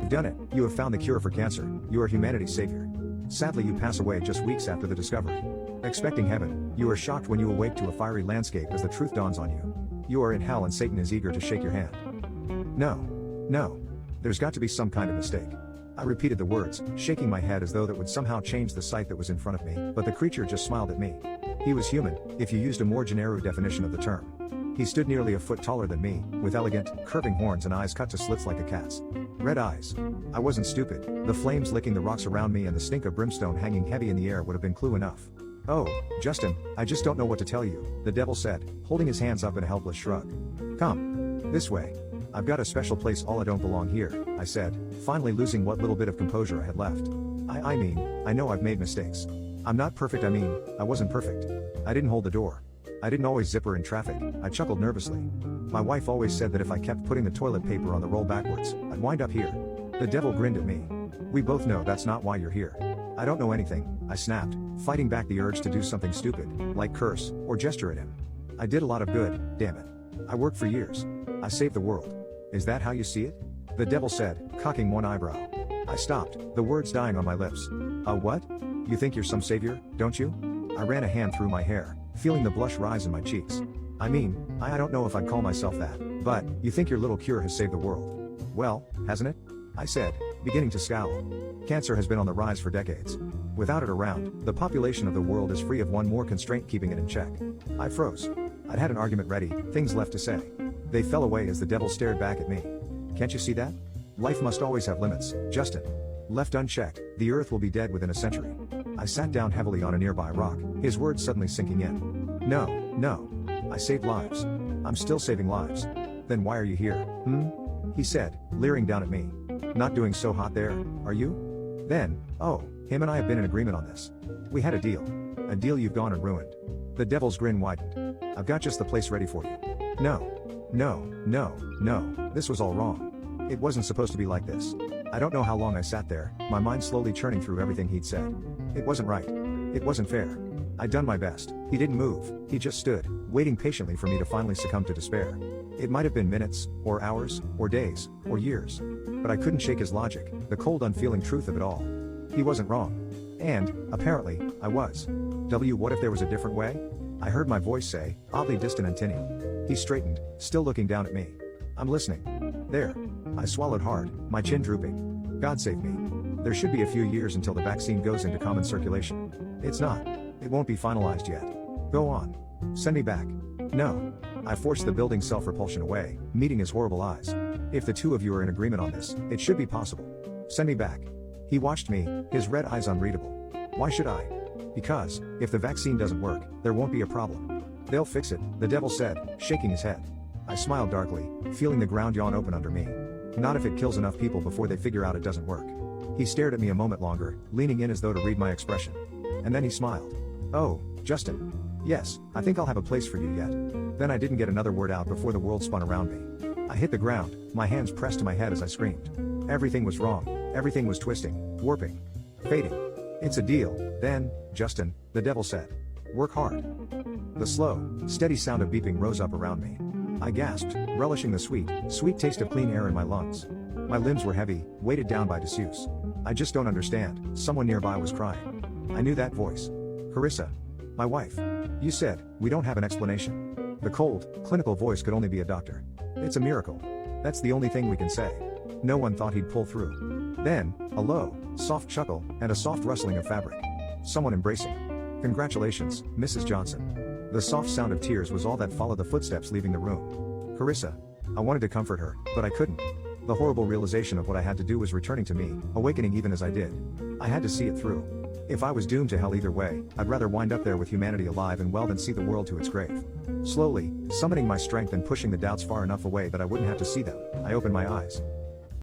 You've done it, you have found the cure for cancer, you are humanity's savior. Sadly, you pass away just weeks after the discovery. Expecting heaven, you are shocked when you awake to a fiery landscape as the truth dawns on you. You are in hell and Satan is eager to shake your hand. No. There's got to be some kind of mistake. I repeated the words, shaking my head as though that would somehow change the sight that was in front of me, but the creature just smiled at me. He was human, if you used a more generic definition of the term. He stood nearly a foot taller than me, with elegant, curving horns and eyes cut to slits like a cat's. Red eyes. I wasn't stupid. The flames licking the rocks around me and the stink of brimstone hanging heavy in the air would have been clue enough. "Oh, Justin, I just don't know what to tell you," the devil said, holding his hands up in a helpless shrug. "Come. This way. I've got a special place. All I don't belong here," I said, finally losing what little bit of composure I had left. I mean, I know I've made mistakes. I'm not perfect. I wasn't perfect. I didn't hold the door. I didn't always zipper in traffic. I chuckled nervously. My wife always said that if I kept putting the toilet paper on the roll backwards, I'd wind up here. The devil grinned at me. "We both know that's not why you're here." "I don't know anything," I snapped, fighting back the urge to do something stupid, like curse, or gesture at him. "I did a lot of good, damn it. I worked for years. I saved the world. Is that how you see it?" the devil said, cocking one eyebrow. I stopped, the words dying on my lips. What? You think you're some savior, don't you?" I ran a hand through my hair, feeling the blush rise in my cheeks. "I mean, I don't know if I'd call myself that, but you think your little cure has saved the world. Well, hasn't it?" I said, beginning to scowl. "Cancer has been on the rise for decades. Without it around, the population of the world is free of one more constraint keeping it in check." I froze. I'd had an argument ready, things left to say. They fell away as the devil stared back at me. "Can't you see that? Life must always have limits, Justin. Left unchecked, the earth will be dead within a century." I sat down heavily on a nearby rock, his words suddenly sinking in. No. I saved lives. I'm still saving lives. "Then why are you here, he said, leering down at me. "Not doing so hot there, are you?" Then, him and I have been in agreement on this. We had a deal. A deal you've gone and ruined. The devil's grin widened. "I've got just the place ready for you." No. This was all wrong. It wasn't supposed to be like this. I don't know how long I sat there, my mind slowly churning through everything he'd said. It wasn't right. It wasn't fair. I'd done my best. He didn't move, he just stood, waiting patiently for me to finally succumb to despair. It might have been minutes, or hours, or days, or years. But I couldn't shake his logic, the cold unfeeling truth of it all. He wasn't wrong. And, apparently, I was. What if there was a different way? I heard my voice say, oddly distant and tinny. He straightened, still looking down at me. "I'm listening." "There." I swallowed hard, my chin drooping. "God save me. There should be a few years until the vaccine goes into common circulation. It's not. It won't be finalized yet. Go on. Send me back." "No." I forced the building self-repulsion away, meeting his horrible eyes. "If the two of you are in agreement on this, it should be possible. Send me back." He watched me, his red eyes unreadable. "Why should I?" "Because, if the vaccine doesn't work, there won't be a problem. They'll fix it," the devil said, shaking his head. I smiled darkly, feeling the ground yawn open under me. "Not if it kills enough people before they figure out it doesn't work." He stared at me a moment longer, leaning in as though to read my expression. And then he smiled. "Oh, Justin. Yes, I think I'll have a place for you yet." Then I didn't get another word out before the world spun around me. I hit the ground, my hands pressed to my head as I screamed. Everything was wrong, everything was twisting, warping, fading. "It's a deal, then, Justin," the devil said. "Work hard." The slow, steady sound of beeping rose up around me. I gasped, relishing the sweet taste of clean air in my lungs. My limbs were heavy, weighted down by disuse. "I just don't understand," someone nearby was crying. I knew that voice. Carissa. My wife. "You said, we don't have an explanation." The cold, clinical voice could only be a doctor. "It's a miracle. That's the only thing we can say." No one thought he'd pull through. Then, a low, soft chuckle, and a soft rustling of fabric. Someone embracing. "Congratulations, Mrs. Johnson." The soft sound of tears was all that followed the footsteps leaving the room. Carissa. I wanted to comfort her, but I couldn't. The horrible realization of what I had to do was returning to me, awakening even as I did. I had to see it through. If I was doomed to hell either way, I'd rather wind up there with humanity alive and well than see the world to its grave. Slowly, summoning my strength and pushing the doubts far enough away that I wouldn't have to see them, I opened my eyes.